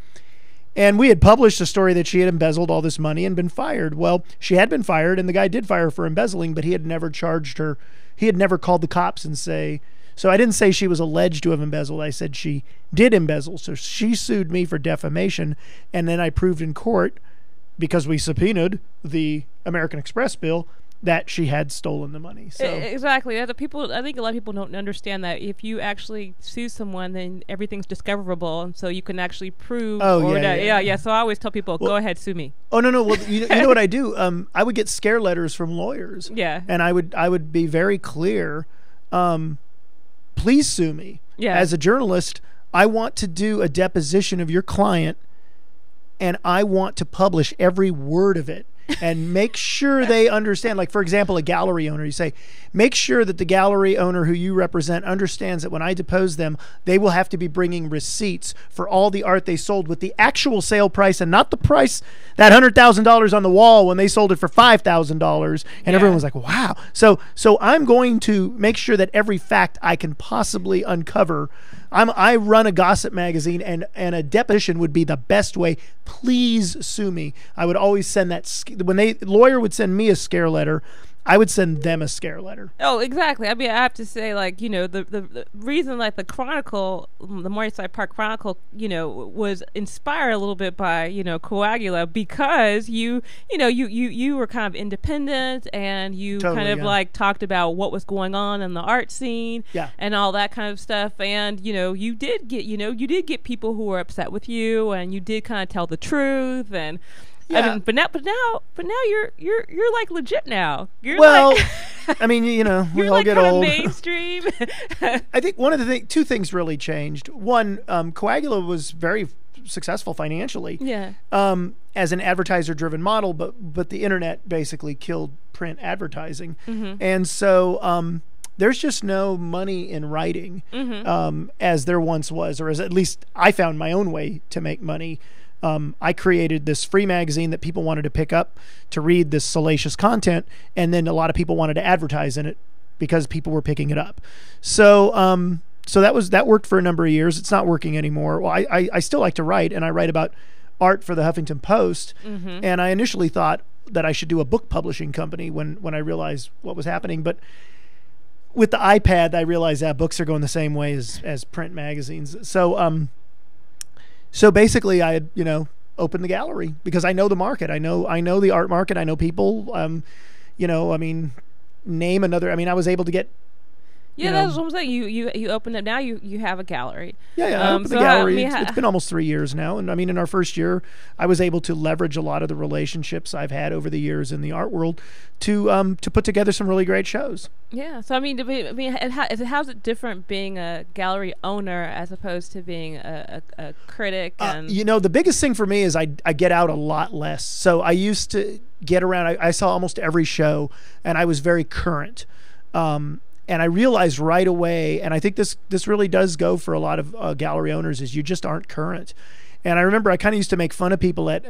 And we had published a story that she had embezzled all this money and been fired. Well, she had been fired, and the guy did fire her for embezzling, but he had never charged her. He had never called the cops and say. So I didn't say she was alleged to have embezzled. I said she did embezzle. So she sued me for defamation, and then I proved in court, because we subpoenaed the American Express bill, that she had stolen the money. So exactly. I think a lot of people don't understand that if you actually sue someone, then everything's discoverable, and so you can actually prove. Yeah. So I always tell people, go ahead, sue me. Oh no. Well, you know what I do? I would get scare letters from lawyers. Yeah. And I would be very clear. Please sue me. Yeah. As a journalist, I want to do a deposition of your client, and I want to publish every word of it and make sure they understand. Like, for example, a gallery owner, you say, make sure that the gallery owner who you represent understands that when I depose them, they will have to be bringing receipts for all the art they sold with the actual sale price, and not the price, that $100,000 on the wall when they sold it for $5,000. And everyone was like, wow. So I'm going to make sure that every fact I can possibly uncover. I run a gossip magazine, and a deposition would be the best way. Please sue me. I would always send that. When lawyer would send me a scare letter, I would send them a scare letter. Oh, exactly. I mean, I have to say, like, the reason, like, the Chronicle, the Morningside Park Chronicle, was inspired a little bit by, Coagula, because you were kind of independent, and you like talked about what was going on in the art scene, and all that kind of stuff. And, you did get people who were upset with you, and you did kind of tell the truth. And yeah. I mean, but now you're like legit now. You're I mean, we all like get old. Mainstream. I think one of the two things really changed. One, Coagula was very successful financially. Yeah. As an advertiser-driven model, but the internet basically killed print advertising, and so there's just no money in writing, as there once was, or as at least I found my own way to make money. I created this free magazine that people wanted to pick up to read this salacious content, and then a lot of people wanted to advertise in it because people were picking it up. So that worked for a number of years. It's not working anymore. Well, I still like to write, and I write about art for the Huffington Post. And I initially thought that I should do a book publishing company when I realized what was happening. But with the iPad, I realized that books are going the same way as print magazines. So basically, I had opened the gallery because I know the market. I know the art market. I know people. I mean, name another. I mean, I was able to get. Yeah, that's what I'm saying. You opened it now. You have a gallery. Yeah. I opened the gallery. It's been almost 3 years now, and I mean, in our first year, I was able to leverage a lot of the relationships I've had over the years in the art world to put together some really great shows. Yeah. So I mean, how's it different being a gallery owner as opposed to being a critic? And the biggest thing for me is I get out a lot less. So I used to get around. I saw almost every show, and I was very current. And I realized right away, and I think this really does go for a lot of gallery owners, is you just aren't current. And I remember I kind of used to make fun of people at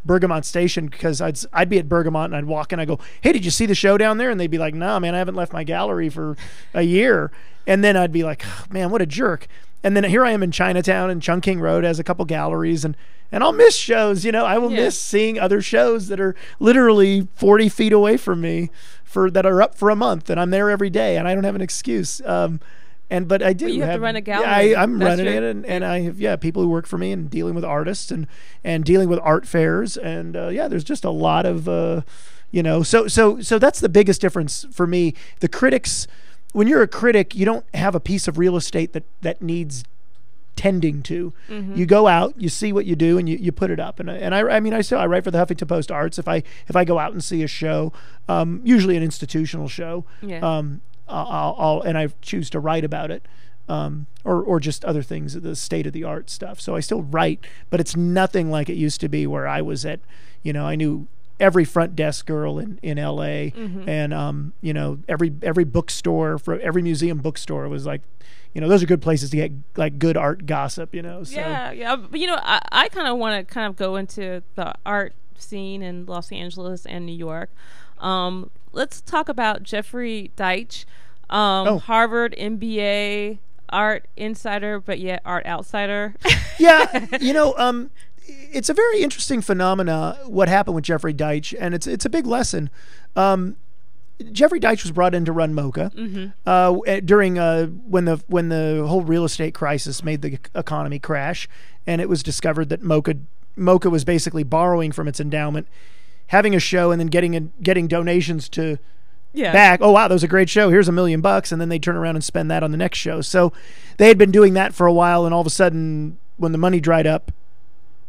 Bergamot Station, because I'd be at Bergamot and I'd walk in, I go, hey, did you see the show down there? And they'd be like, no, man, I haven't left my gallery for a year. And then I'd be like, oh, man, what a jerk. And then here I am in Chinatown, and Chungking Road has a couple galleries, and I'll miss shows. I will miss seeing other shows that are literally 40 feet away from me that are up for a month, and I'm there every day, and I don't have an excuse. But I do. Well, you have to run a gallery. Yeah, I'm running true. it, and I have people who work for me and dealing with artists and dealing with art fairs, and there's just a lot of So that's the biggest difference for me. The critics, when you're a critic, you don't have a piece of real estate that needs tending to. Mm-hmm. You go out, you see what you do, and you put it up. And I write for the Huffington Post Arts. If I go out and see a show, usually an institutional show. Yeah. I choose to write about it, or just other things, the state of the art stuff. So I still write, but it's nothing like it used to be, where I was at, I knew every front desk girl in LA, mm-hmm. and every bookstore, for every museum bookstore was like, those are good places to get like good art gossip. So. Yeah. But I kind of want to go into the art scene in Los Angeles and New York. Let's talk about Jeffrey Deitch, Harvard MBA, art insider, but yet art outsider. Yeah, it's a very interesting phenomena what happened with Jeffrey Deitch, and it's a big lesson. Jeffrey Deitch was brought in to run MoCA during when the whole real estate crisis made the economy crash, and it was discovered that MoCA was basically borrowing from its endowment, having a show, and then getting donations to back. Oh wow, that was a great show. Here's $1 million, and then they turn around and spend that on the next show. So they had been doing that for a while, and all of a sudden, when the money dried up,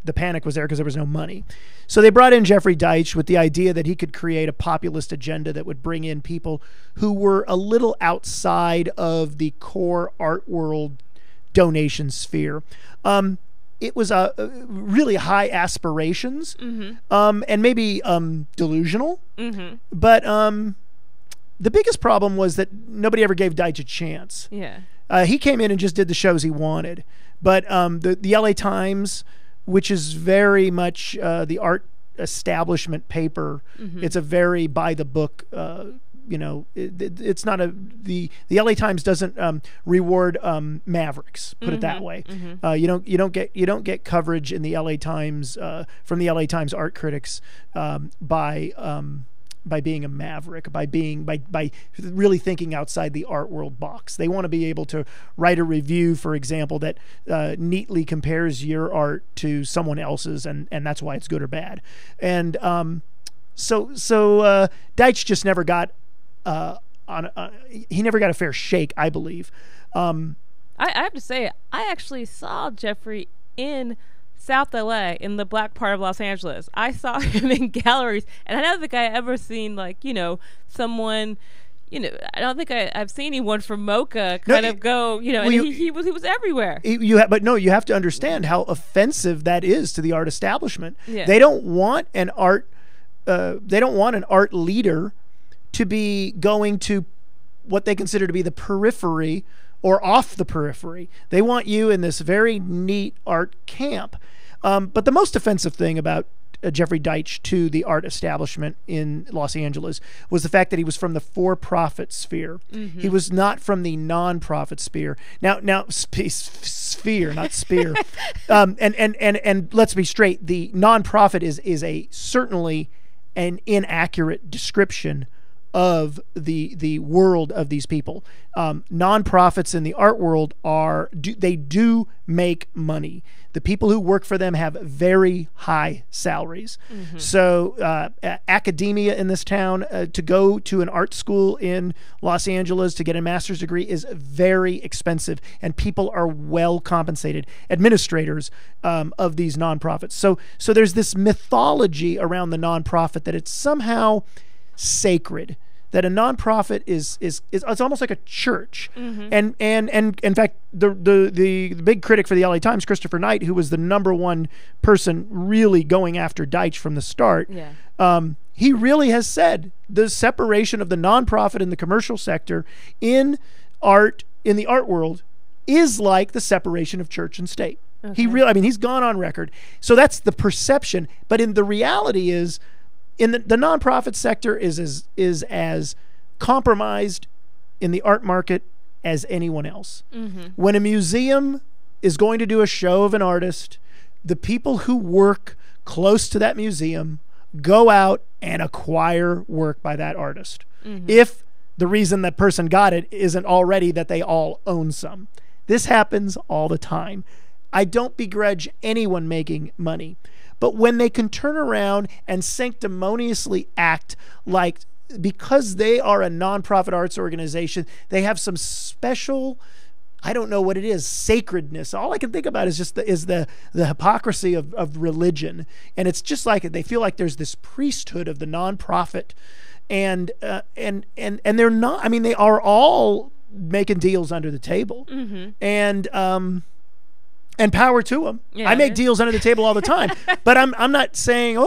the panic was there because there was no money. So they brought in Jeffrey Deitch with the idea that he could create a populist agenda that would bring in people who were a little outside of the core art world donation sphere. It was really high aspirations, mm-hmm. And maybe delusional. Mm-hmm. But the biggest problem was that nobody ever gave Deitch a chance. Yeah. He came in and just did the shows he wanted. But the LA Times, which is very much the art establishment paper, mm-hmm. it's a very by the book. It's not the LA Times doesn't reward mavericks. Put it that way. Mm-hmm. You don't get coverage in the LA Times from the LA Times art critics by being a maverick, by really thinking outside the art world box. They want to be able to write a review, for example, that neatly compares your art to someone else's, and that's why it's good or bad. And so Deitch just never got he never got a fair shake, I believe. I have to say, I actually saw Jeffrey in South LA, in the black part of Los Angeles. I saw him in galleries, and I don't think I ever seen someone. I don't think I've seen anyone from MoCA go. He was everywhere. You have to understand how offensive that is to the art establishment. Yeah. They don't want an art leader to be going to what they consider to be the periphery or off the periphery. They want you in this very neat art camp. But the most offensive thing about Jeffrey Deitch to the art establishment in Los Angeles was the fact that he was from the for-profit sphere. Mm-hmm. He was not from the non-profit sphere. Now sphere, not spear. And let's be straight. The non-profit is certainly an inaccurate description of the world of these people. Nonprofits in the art world they do make money. The people who work for them have very high salaries. Mm-hmm. So academia in this town, to go to an art school in Los Angeles to get a master's degree is very expensive, and people are well compensated, administrators of these nonprofits. So there's this mythology around the nonprofit that it's somehow sacred, that a nonprofit is it's almost like a church. Mm-hmm. And in fact, the big critic for the LA Times, Christopher Knight, who was the #1 person really going after Deitch from the start, he really has said the separation of the nonprofit and the commercial sector in the art world is like the separation of church and state. Okay. He's gone on record. So that's the perception. But in the reality is, in the nonprofit sector is as compromised in the art market as anyone else. Mm-hmm. When a museum is going to do a show of an artist, the people who work close to that museum go out and acquire work by that artist. Mm-hmm. If the reason that person got it isn't already that they all own some. This happens all the time. I don't begrudge anyone making money. But when they can turn around and sanctimoniously act like, because they are a nonprofit arts organization, they have some special, I don't know what it is, sacredness. All I can think about is just the hypocrisy of religion. And it's just like they feel like there's this priesthood of the nonprofit, and they're not. I mean, they are all making deals under the table, mm-hmm. And power to them. Yeah. I make deals under the table all the time, but I'm not saying,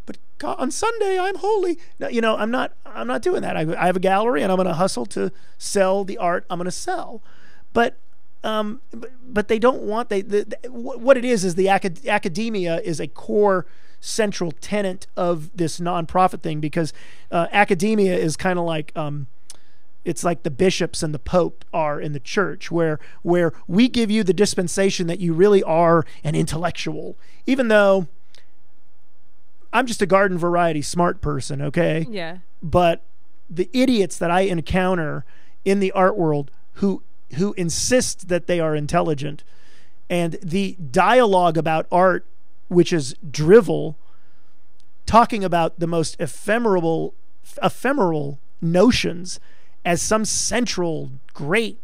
but God, on Sunday I'm holy. No, I'm not doing that. I have a gallery, and I'm going to hustle to sell the art I'm going to sell. But they don't want what it is the academia is a core central tenet of this nonprofit thing, because academia is kind of like it's like the bishops and the pope are in the church, where we give you the dispensation that you really are an intellectual, even though I'm just a garden variety smart person, okay? Yeah. But the idiots that I encounter in the art world who insist that they are intelligent, and the dialogue about art, which is drivel, talking about the most ephemeral notions as some central great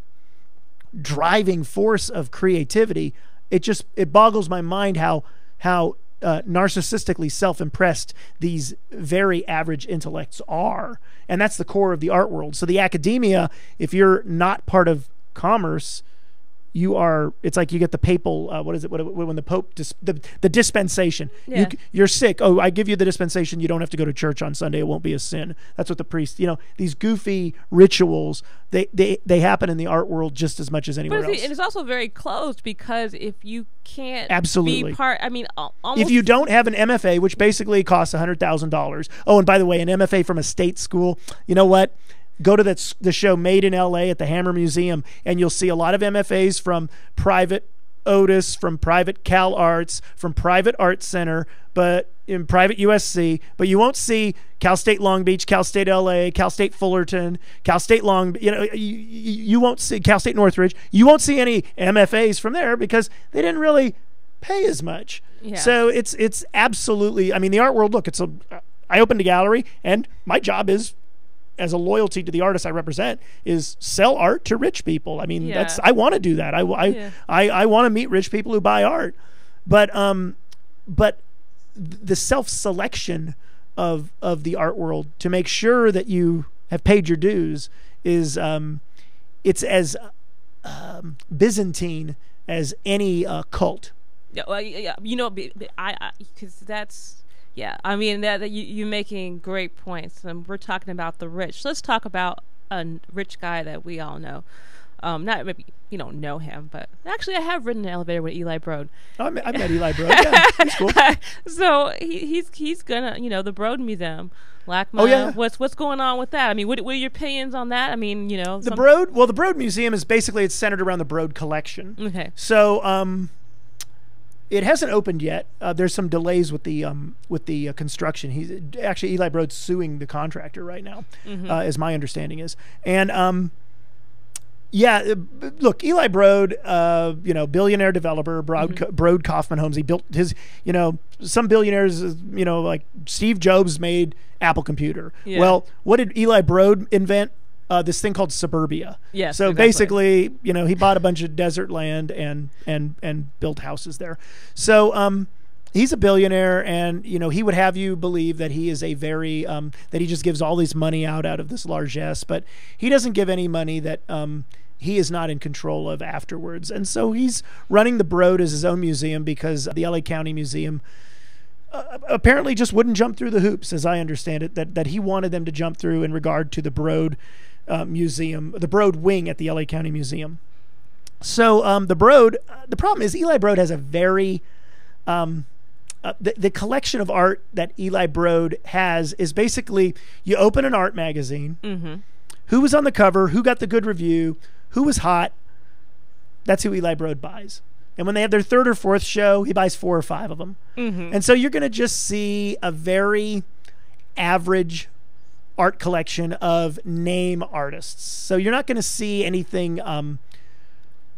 driving force of creativity, it boggles my mind how narcissistically self-impressed these very average intellects are. And that's the core of the art world. So the academia, if you're not part of commerce, it's like you get the papal, when the Pope, the dispensation. Yeah. You're sick. Oh, I give you the dispensation. You don't have to go to church on Sunday. It won't be a sin. That's what the priest, these goofy rituals, they happen in the art world just as much as anywhere else. It is also very closed, because if you can't absolutely be part, almost, if you don't have an MFA, which basically costs $100,000. Oh, and by the way, an MFA from a state school, you know what? Go to the show Made in LA at the Hammer Museum, and you'll see a lot of MFAs from private Otis, from private Cal Arts, from private Art Center, but in private USC. But you won't see Cal State Long Beach, Cal State LA, Cal State Fullerton, Cal State you won't see Cal State Northridge. You won't see any MFAs from there because they didn't really pay as much. Yeah. So it's absolutely, the art world, look, I opened a gallery, and my job is, as a loyalty to the artists I represent, is sell art to rich people. I want to do that. I want to meet rich people who buy art, but the self-selection of the art world to make sure that you have paid your dues is it's as Byzantine as any cult. Yeah, well, yeah, because that's. Yeah, that you're making great points, and we're talking about the rich. Let's talk about a rich guy that we all know. Not maybe you don't know him, but actually, I have ridden an elevator with Eli Broad. Oh, I met Eli Broad. Yeah, he's cool. So he's gonna, the Broad Museum, LACMA. Oh yeah. What's going on with that? What are your opinions on that? The Broad. Well, the Broad Museum is basically it's centered around the Broad collection. Okay. So it hasn't opened yet. There's some delays with the construction. He's actually Eli Broad's suing the contractor right now, mm-hmm. As my understanding is. And look, Eli Broad, billionaire developer, mm-hmm. Broad Kaufman Homes. He built his, some billionaires, like Steve Jobs made Apple Computer. Yeah. Well, what did Eli Broad invent? This thing called suburbia. Yes. So exactly. Basically, he bought a bunch of desert land and built houses there. So he's a billionaire, and he would have you believe that he is a very that he just gives all this money out of this largesse, but he doesn't give any money that he is not in control of afterwards. And so he's running the Broad as his own museum because the LA County Museum apparently just wouldn't jump through the hoops, as I understand it, that he wanted them to jump through in regard to the Broad Museum, the Broad wing at the LA County Museum. So the Broad, the problem is Eli Broad has a very the collection of art that Eli Broad has is basically you open an art magazine, who was on the cover, who got the good review, who was hot. That's who Eli Broad buys. And when they have their third or fourth show, he buys 4 or 5 of them. And so you're going to just see a very average art collection of name artists. So you're not going to see anything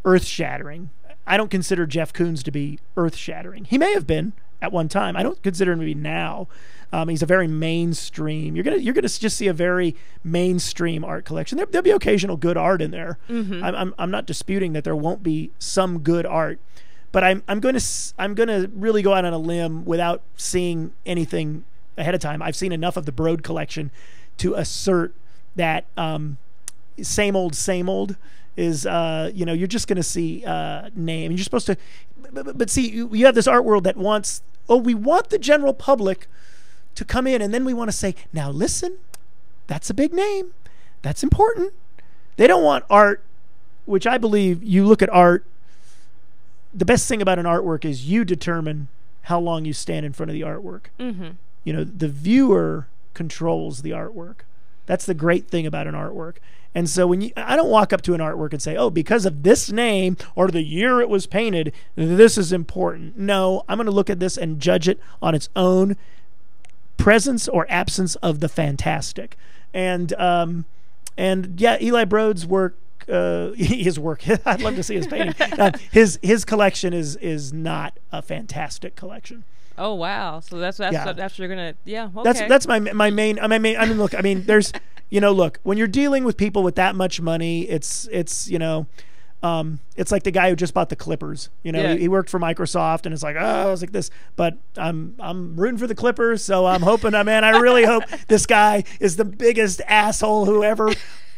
earth-shattering. I don't consider Jeff Koons to be earth-shattering. He may have been at one time. I don't consider him to be now. He's a very mainstream. You're gonna just see a very mainstream art collection. There'll be occasional good art in there. I'm not disputing that there won't be some good art, but I'm gonna really go out on a limb without seeing anything ahead of time. I've seen enough of the Broad collection to assert that same old is you're just going to see name. You're supposed to, but see, you have this art world that wants, we want the general public to come in, and then we want to say, now listen, that's a big name, that's important. They don't want art, which I believe you look at art. The best thing about an artwork is you determine how long you stand in front of the artwork. The viewer controls the artwork. That's the great thing about an artwork. And so I don't walk up to an artwork and say, oh, because of this name or the year it was painted, this is important. No, I'm going to look at this and judge it on its own presence or absence of the fantastic. And yeah, Eli Broad's work, his work, I'd love to see his painting. His collection is not a fantastic collection. Oh wow! So that's what you're gonna okay. That's my main. I mean, look. I mean, there's look, when you're dealing with people with that much money, it's like the guy who just bought the Clippers. He worked for Microsoft, and it's like, I was like this, but I'm rooting for the Clippers, so I'm hoping. I really hope this guy is the biggest asshole whoever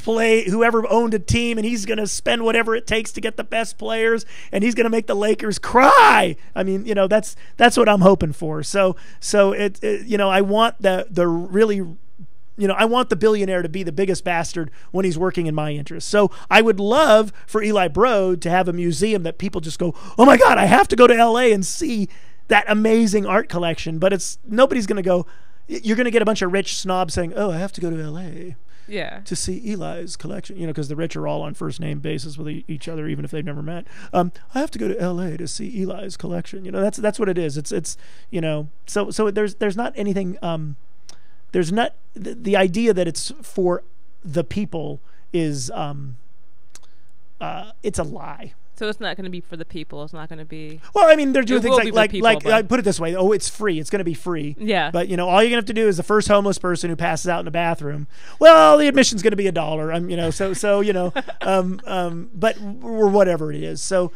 owned a team, and he's going to spend whatever it takes to get the best players, and he's going to make the Lakers cry. I mean, that's what I'm hoping for. So I want the really, I want the billionaire to be the biggest bastard when he's working in my interest. So I would love for Eli Broad to have a museum that people just go, oh my God, I have to go to LA and see that amazing art collection. But nobody's going to go. You're going to get a bunch of rich snobs saying, oh, I have to go to LA. To see Eli's collection, because the rich are all on first name basis with each other, even if they've never met. I have to go to L.A. to see Eli's collection. That's what it is. It's so there's not anything. There's not the idea that it's for the people is it's a lie. So it's not going to be for the people. It's not going to be. Well, I mean, they're doing things like I put it this way. Oh, it's free. It's going to be free. Yeah. But all you're going to have to do is the first homeless person who passes out in the bathroom. Well, the admission's going to be $1. But or whatever it is. So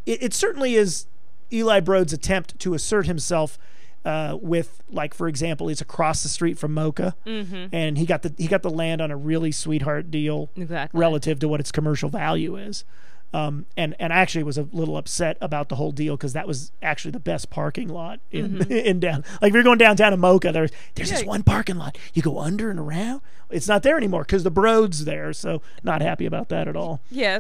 it certainly is Eli Broad's attempt to assert himself with, like, for example, he's across the street from Mocha, and he got the land on a really sweetheart deal, relative to what its commercial value is. And actually was a little upset about the whole deal because that was actually the best parking lot in down. Like if you're going downtown to Mocha, there's this one parking lot. You go under and around. It's not there anymore because the Broad's there. So not happy about that at all. Yeah.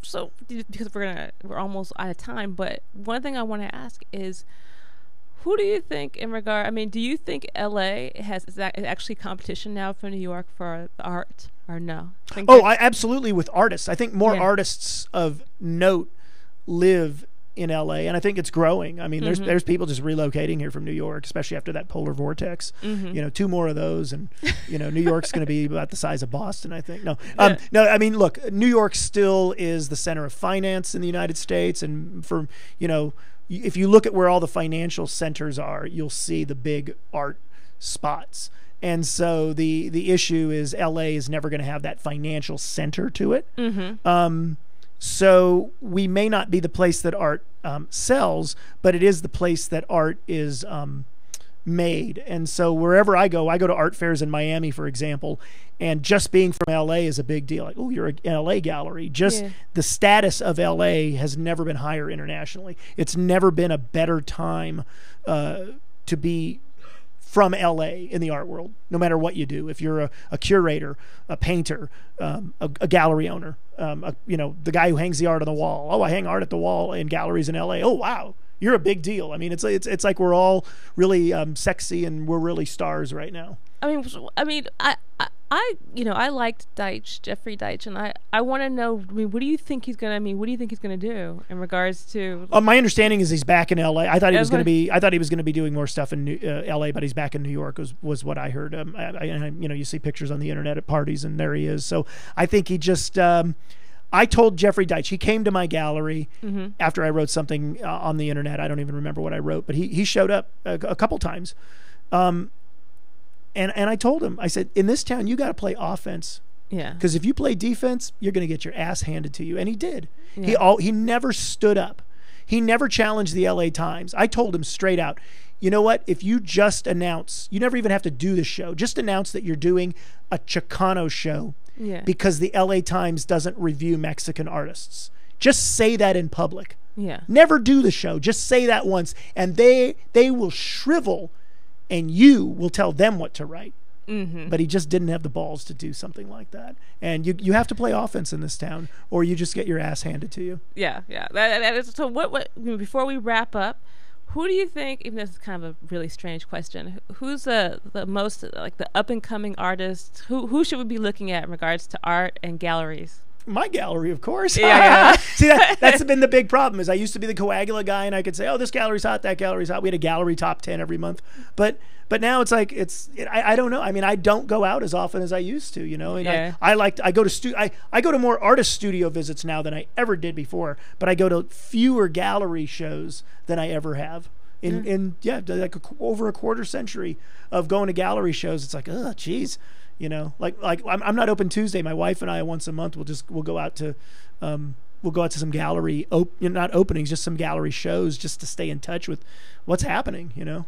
So because we're almost out of time, but one thing I want to ask is, who do you think do you think LA is actually competition now for New York for the art? Or no? I absolutely with artists. I think more artists of note live in LA, and I think it's growing. I mean, there's people just relocating here from New York, especially after that polar vortex. 2 more of those, and New York's going to be about the size of Boston, I think. No. I mean, look, New York still is the center of finance in the United States, and for if you look at where all the financial centers are, you'll see the big art spots. And so the issue is LA is never going to have that financial center to it. So we may not be the place that art sells, but it is the place that art is made. And so wherever I go to art fairs in Miami, for example, and just being from LA is a big deal. Like, oh, you're an LA gallery. The status of LA has never been higher internationally. It's never been a better time to be from LA in the art world, no matter what you do. If you're a curator, a painter, a gallery owner, the guy who hangs the art on the wall. Oh, I hang art at the wall in galleries in LA. Oh, wow. You're a big deal. I mean, it's like we're all really sexy and we're really stars right now. I liked Deitch, Jeffrey Deitch, and I want to know. What do you think he's gonna do in regards to? My understanding is he's back in L.A. I thought he was gonna be doing more stuff in L.A., but he's back in New York. Was what I heard. You see pictures on the internet at parties, and there he is. So I think he just. I told Jeffrey Deitch, he came to my gallery after I wrote something on the internet. I don't even remember what I wrote, but he showed up a couple times. And I told him, I said, in this town, you got to play offense. Yeah. Because if you play defense, you're going to get your ass handed to you. And he did. Yeah. He never stood up. He never challenged the LA Times. I told him straight out, you know what? If you just announce, you never even have to do the show. Just announce that you're doing a Chicano show. Yeah. Because the LA Times doesn't review Mexican artists. Just say that in public. Yeah. Never do the show. Just say that once. And they will shrivel and you will tell them what to write. Mm-hmm. But he just didn't have the balls to do something like that. And you have to play offense in this town or you just get your ass handed to you. Yeah, yeah. That is, so what before we wrap up, who do you think, even though this is kind of a really strange question, who's the most, like, the up-and-coming artist? Who should we be looking at in regards to art and galleries? My gallery, of course. Yeah. See, that's been the big problem is I used to be the Coagula guy and I could say, oh, this gallery's hot, that gallery's hot. We had a gallery top 10 every month. But now it's like, I don't know. I mean, I don't go out as often as I used to, And yeah. I go to more artist studio visits now than I ever did before, but I go to fewer gallery shows than I ever have. Like over a quarter century of going to gallery shows. It's like, oh, geez. Like I'm not open Tuesday. My wife and I once a month we'll go out to some gallery not openings, just some gallery shows, just to stay in touch with what's happening. Yeah.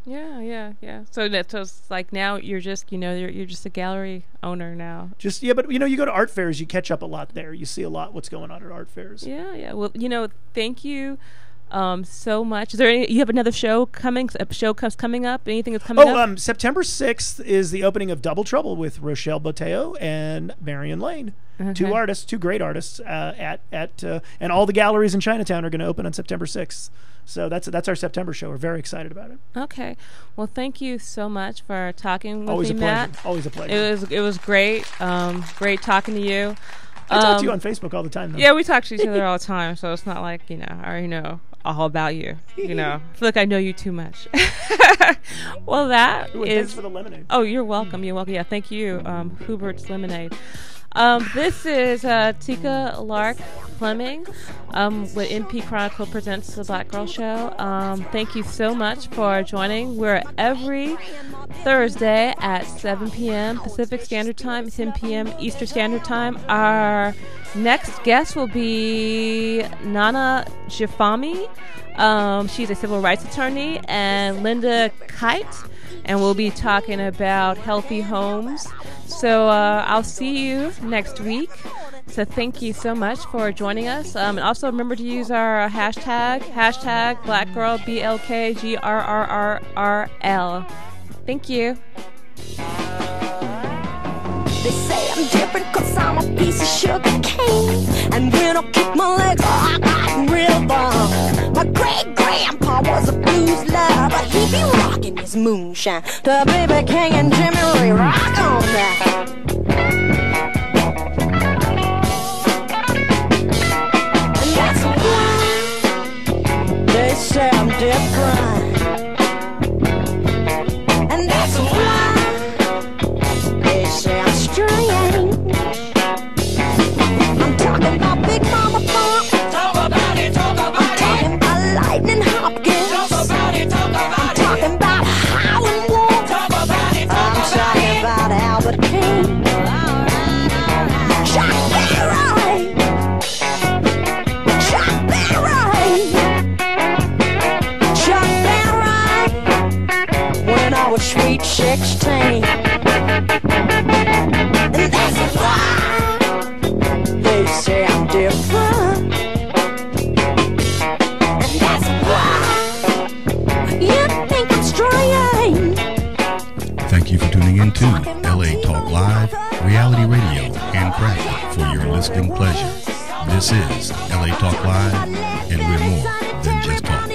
So it's like now you're just you're just a gallery owner now. But you go to art fairs, you catch up a lot there. You see a lot what's going on at art fairs. Yeah. Well, thank you. So much. Is there you have another show coming? A show coming up? Anything that's coming up? September 6th is the opening of Double Trouble with Rochelle Boteo and Marion Lane. Okay. Two great artists. And all the galleries in Chinatown are going to open on September 6th. So that's our September show. We're very excited about it. Okay. Well, thank you so much for talking with Always me, a pleasure. Matt. Always a pleasure. It was great. Great talking to you. I talk to you on Facebook all the time, though. Yeah, we talk to each other all the time, so it's not like, I already know all about you. I feel like I know you too much. Well, thanks for the lemonade. Oh, you're welcome. You're welcome. Yeah, thank you, Hubert's Lemonade. This is Tika Lark Fleming with MP Chronicle Presents The Black Girl Show. Thank you so much for joining. We're every Thursday at 7 p.m. Pacific Standard Time, 10 p.m. Eastern Standard Time. Our next guest will be Nana Jafami. She's a civil rights attorney, and Linda Kite, and we'll be talking about healthy homes. So I'll see you next week. So thank you so much for joining us. And also remember to use our hashtag BlackGirl, BLKGRRRL. Thank you. They say I'm different cause I'm a piece of sugar cane. And when I kick my legs, I got real bomb. My great-grandpa was a blues lover, but he be rocking his moonshine to B.B. King and Jimmy Ray. Rock on that. And that's why they say I'm different. And that's why they say I'm strange. I'm talking about Big Mama Funk. Talk about it, talk about I'm talking about Lightning Hopkins. Talk about it, talk about I'm talking about Howlin' Wolf. Talk about it, talk I'm talking about Albert King. Chuck Berry. Chuck Berry. Chuck Berry. When I was sweet 16. And that's why they say I'm different. And that's why you think I'm strange. into LA Talk Live, reality radio, handcrafted for your listening pleasure. This is LA Talk Live, and we're more than just talk.